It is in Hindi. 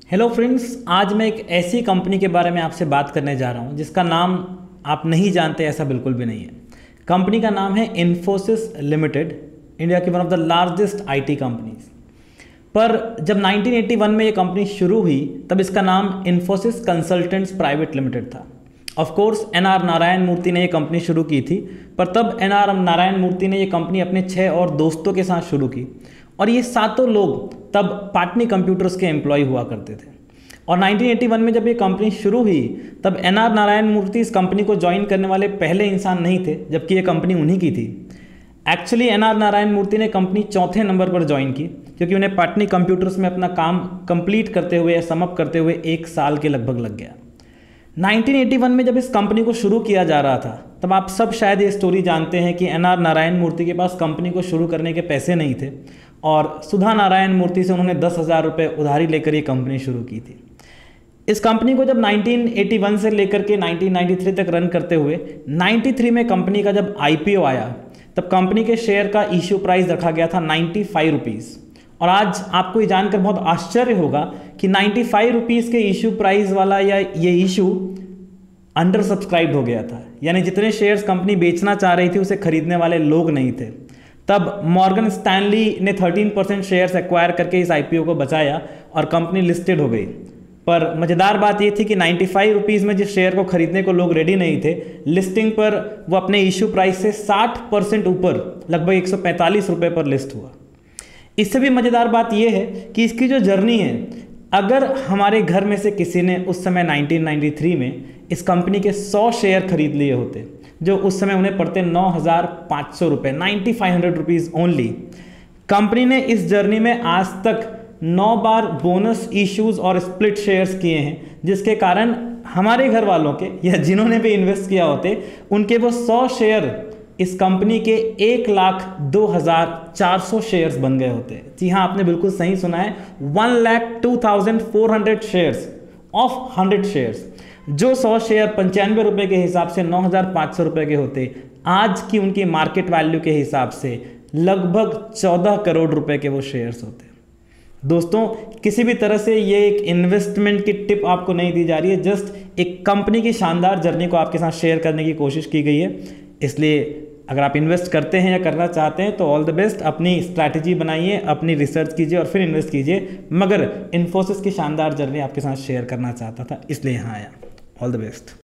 हेलो फ्रेंड्स, आज मैं एक ऐसी कंपनी के बारे में आपसे बात करने जा रहा हूं जिसका नाम आप नहीं जानते, ऐसा बिल्कुल भी नहीं है। कंपनी का नाम है इन्फोसिस लिमिटेड, इंडिया की one of the largest IT companies. पर जब 1981 में ये कंपनी शुरू हुई तब इसका नाम इन्फोसिस कंसल्टेंट्स प्राइवेट लिमिटेड था। ऑफ कोर्स एनआर नारायण मूर्ति ने ये कंपनी शुरू की थी, पर तब एनआर नारायण मूर्ति ने ये कंपनी अपने 6 और दोस्तों के साथ शुरू की और ये सातों लोग तब पाटनी कंप्यूटर्स के एम्प्लॉय हुआ करते थे। और 1981 में जब ये कंपनी शुरू हुई तब एनआर नारायण मूर्ति इस कंपनी को ज्वाइन करने वाले पहले इंसान नहीं थे, जबकि ये कंपनी उन्हीं की थी। एक्चुअली एनआर नारायण मूर्ति ने कंपनी चौथे नंबर पर ज्वाइन की, क्योंकि उन्हें पाटनी कंप्यूटर्स में अपना काम कंप्लीट करते हुए या समअप करते हुए 1 साल के लगभग लग गया। 1981 में जब इस कंपनी को शुरू किया जा रहा था तब आप सब शायद ये स्टोरी जानते हैं कि एनआर नारायण मूर्ति के पास कंपनी को शुरू करने के पैसे नहीं थे और सुधा नारायण मूर्ति से उन्होंने 10,000 रुपये उधारी लेकर ये कंपनी शुरू की थी। इस कंपनी को जब 1981 से लेकर के 1993 तक रन करते हुए 93 में कंपनी का जब आईपीओ आया तब कंपनी के शेयर का इश्यू प्राइस रखा गया था 95 रुपीज़। और आज आपको ये जानकर बहुत आश्चर्य होगा कि 95 रुपीज़ के इश्यू प्राइस वाला या ये इशू अंडर सब्सक्राइब हो गया था, यानी जितने शेयर्स कंपनी बेचना चाह रही थी उसे खरीदने वाले लोग नहीं थे। तब मॉर्गन स्टैनली ने 13% शेयर्स एक्वायर करके इस आईपीओ को बचाया और कंपनी लिस्टेड हो गई। पर मज़ेदार बात ये थी कि 95 रुपीज़ में जिस शेयर को खरीदने को लोग रेडी नहीं थे, लिस्टिंग पर वो अपने इशू प्राइस से 60% ऊपर लगभग 145 रुपये पर लिस्ट हुआ। इससे भी मज़ेदार बात यह है कि इसकी जो जर्नी है, अगर हमारे घर में से किसी ने उस समय 1993 में इस कंपनी के 100 शेयर खरीद लिए होते, जो उस समय उन्हें पड़ते 9,500 रुपये, 9,500 रुपीज़ ओनली। कंपनी ने इस जर्नी में आज तक 9 बार बोनस इश्यूज और स्प्लिट शेयर्स किए हैं, जिसके कारण हमारे घर वालों के या जिन्होंने भी इन्वेस्ट किया होते उनके वो 100 शेयर इस कंपनी के 1,02,400 शेयर्स बन गए होते। जी हाँ, आपने बिल्कुल सही सुना है, 1,02,400 शेयर्स ऑफ 100 शेयर्स। जो 100 शेयर 95 रुपये के हिसाब से 9,500 रुपये के होते, आज की उनकी मार्केट वैल्यू के हिसाब से लगभग 14 करोड़ रुपए के वो शेयर्स होते। दोस्तों, किसी भी तरह से ये एक इन्वेस्टमेंट की टिप आपको नहीं दी जा रही है, जस्ट एक कंपनी की शानदार जर्नी को आपके साथ शेयर करने की कोशिश की गई है। इसलिए अगर आप इन्वेस्ट करते हैं या करना चाहते हैं तो ऑल द बेस्ट, अपनी स्ट्रैटेजी बनाइए, अपनी रिसर्च कीजिए और फिर इन्वेस्ट कीजिए। मगर इन्फोसिस की शानदार जर्नी आपके साथ शेयर करना चाहता था, इसलिए यहाँ आया। All the best.